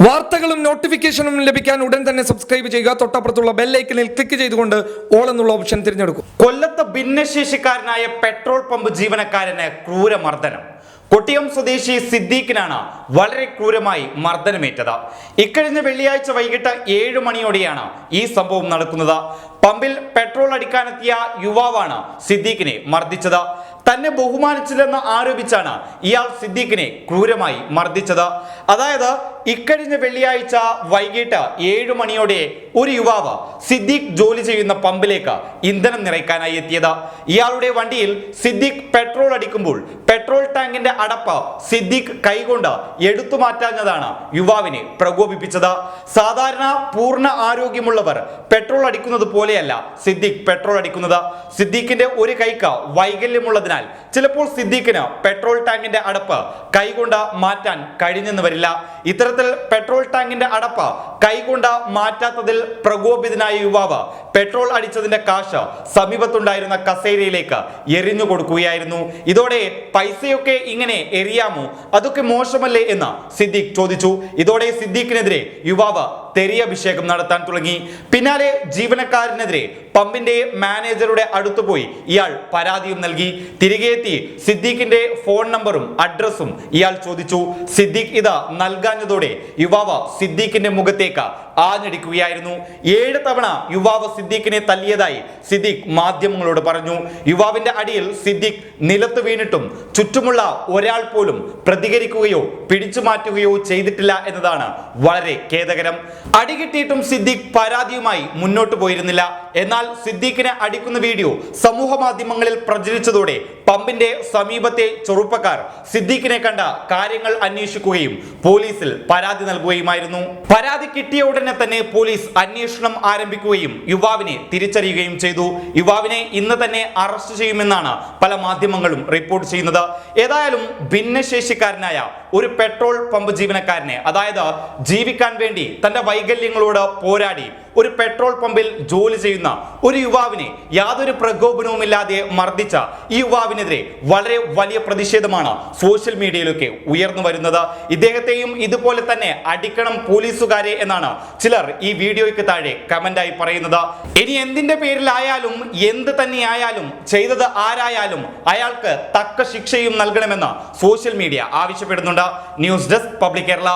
വാർത്തകളും നോട്ടിഫിക്കേഷനും ലഭിക്കാൻ ഉടൻ തന്നെ സബ്സ്ക്രൈബ് ചെയ്യുക. തൊട്ടപ്പുറത്തുള്ള ബെൽ ഐക്കണിൽ ക്ലിക്ക് ചെയ്തുകൊണ്ട് ഓൾ എന്നുള്ള ഓപ്ഷൻ തിരഞ്ഞെടുക്കും. കൊല്ലത്ത് ഭിന്നശേഷിക്കാരനായ പെട്രോൾ പമ്പ് ജീവനക്കാരന് ക്രൂരമർദ്ദനം. കൊട്ടിയം സ്വദേശി സിദ്ദീഖിനാണ് വളരെ ക്രൂരമായി മർദ്ദനമേറ്റത്. ഇക്കഴിഞ്ഞ വെള്ളിയാഴ്ച വൈകിട്ട് 7 മണിയോടെയാണ് ഈ സംഭവം നടക്കുന്നത്. പമ്പിൽ പെട്രോൾ അടിക്കാനെത്തിയ യുവാവാണ് സിദ്ദീഖിനെ മർദ്ദിച്ചത്. തന്നെ ബഹുമാനിച്ചില്ലെന്ന് ആരോപിച്ചാണ് ഇയാൾ സിദ്ദീഖിനെ ക്രൂരമായി മർദ്ദിച്ചത്. അതായത് ഇക്കഴിഞ്ഞ വെള്ളിയാഴ്ച വൈകിട്ട് 7 മണിയോടെ ഒരു യുവാവ് സിദ്ദീഖ് ജോലി ചെയ്യുന്ന പമ്പിലേക്ക് ഇന്ധനം നിറയ്ക്കാനായി എത്തിയത്. ഇയാളുടെ വണ്ടിയിൽ സിദ്ദീഖ് പെട്രോൾ അടിക്കുമ്പോൾ പെട്രോൾ ടാങ്കിന്റെ അടപ്പ് സിദ്ദീഖ് കൈകൊണ്ട് എടുത്തു മാറ്റാഞ്ഞതാണ് യുവാവിനെ പ്രകോപിപ്പിച്ചത്. സാധാരണ പൂർണ്ണ ആരോഗ്യമുള്ളവർ പെട്രോൾ അടിക്കുന്നത് പോലെയല്ല സിദ്ദീഖ് പെട്രോൾ അടിക്കുന്നത്. സിദ്ദീഖിന്റെ ഒരു കൈക്ക് വൈകല്യമുള്ളതിനാൽ ചിലപ്പോൾ സിദ്ദീഖിന് പെട്രോൾ ടാങ്കിന്റെ അടപ്പ് കൈകൊണ്ട് മാറ്റാൻ കഴിഞ്ഞെന്ന് വരില്ല. ഇത്തരത്തിൽ പെട്രോൾ ടാങ്കിന്റെ അടപ്പ് കൈകൊണ്ട് മാറ്റാത്തതിൽ പ്രകോപിതനായ യുവാവ് പെട്രോൾ അടിച്ചതിന്റെ കാശ് സമീപത്തുണ്ടായിരുന്ന കസേരയിലേക്ക് എറിഞ്ഞു കൊടുക്കുകയായിരുന്നു. ഇതോടെ പൈസയൊക്കെ ഇങ്ങനെ എറിയാമോ, അതൊക്കെ മോശമല്ലേ എന്ന് സിദ്ദീഖ് ചോദിച്ചു. ഇതോടെ സിദ്ദീഖിനെതിരെ യുവാവ് തെറിയഭിഷേകം നടത്താൻ തുടങ്ങി. പിന്നാലെ ജീവനക്കാരനെതിരെ പമ്പിന്റെ മാനേജറുടെ അടുത്ത് പോയി ഇയാൾ പരാതിയും നൽകി. തിരികെ എത്തി സിദ്ദീഖിന്റെ ഫോൺ നമ്പറും അഡ്രസ്സും ഇയാൾ ചോദിച്ചു. സിദ്ദീഖ് ഇത് നൽകാഞ്ഞതോടെ യുവാവ് സിദ്ദീഖിന്റെ മുഖത്തേക്ക് ആഞ്ഞടിക്കുകയായിരുന്നു. 7 തവണ യുവാവ് സിദ്ദീഖിനെ തല്ലിയതായി സിദ്ദീഖ് മാധ്യമങ്ങളോട് പറഞ്ഞു. യുവാവിന്റെ അടിയിൽ സിദ്ദീഖ് നിലത്ത് വീണിട്ടും ചുറ്റുമുള്ള ഒരാൾ പോലും പ്രതികരിക്കുകയോ പിടിച്ചു മാറ്റുകയോ ചെയ്തിട്ടില്ല എന്നതാണ് വളരെ ഖേദകരം. അടികിട്ടിയിട്ടും സിദ്ദീഖ് പരാതിയുമായി മുന്നോട്ട് പോയിരുന്നില്ല. എന്നാൽ സിദ്ദീഖിനെ അടിക്കുന്ന വീഡിയോ സമൂഹ മാധ്യമങ്ങളിൽ പ്രചരിച്ചതോടെ പമ്പിന്റെ സമീപത്തെ ചെറുപ്പക്കാർ സിദ്ദീഖിനെ കണ്ട കാര്യങ്ങൾ അന്വേഷിക്കുകയും പോലീസിൽ പരാതി നൽകുകയുമായിരുന്നു. പരാതി കിട്ടിയ ഉടനെ തന്നെ പോലീസ് അന്വേഷണം ആരംഭിക്കുകയും യുവാവിനെ തിരിച്ചറിയുകയും ചെയ്തു. യുവാവിനെ ഇന്ന് തന്നെ അറസ്റ്റ് ചെയ്യുമെന്നാണ് പല മാധ്യമങ്ങളും റിപ്പോർട്ട് ചെയ്യുന്നത്. ഏതായാലും ഭിന്നശേഷിക്കാരനായ ഒരു പെട്രോൾ പമ്പ് ജീവനക്കാരനെ, അതായത് ജീവിക്കാൻ വേണ്ടി തന്റെ വൈകല്യങ്ങളോട് പോരാടി ഒരു പെട്രോൾ പമ്പിൽ ജോലി ചെയ്യുന്ന ഒരു യുവാവിനെ യാതൊരു പ്രകോപനവുമില്ലാതെ മർദ്ദിച്ച ഈ യുവാവിനെതിരെ വളരെ വലിയ പ്രതിഷേധമാണ് സോഷ്യൽ മീഡിയയിലൊക്കെ ഉയർന്നു വരുന്നത്. ഇദ്ദേഹത്തെയും ഇതുപോലെ തന്നെ അടിക്കണം പോലീസുകാരെ എന്നാണ് ചിലർ ഈ വീഡിയോയ്ക്ക് താഴെ കമന്റായി പറയുന്നത്. ഇനി എന്തിന്റെ പേരിലായാലും എന്ത് തന്നെയായാലും ചെയ്തത് ആരായാലും അയാൾക്ക് തക്ക ശിക്ഷയും നൽകണമെന്ന് സോഷ്യൽ മീഡിയ ആവശ്യപ്പെടുന്നുണ്ട്. News desk public Kerala.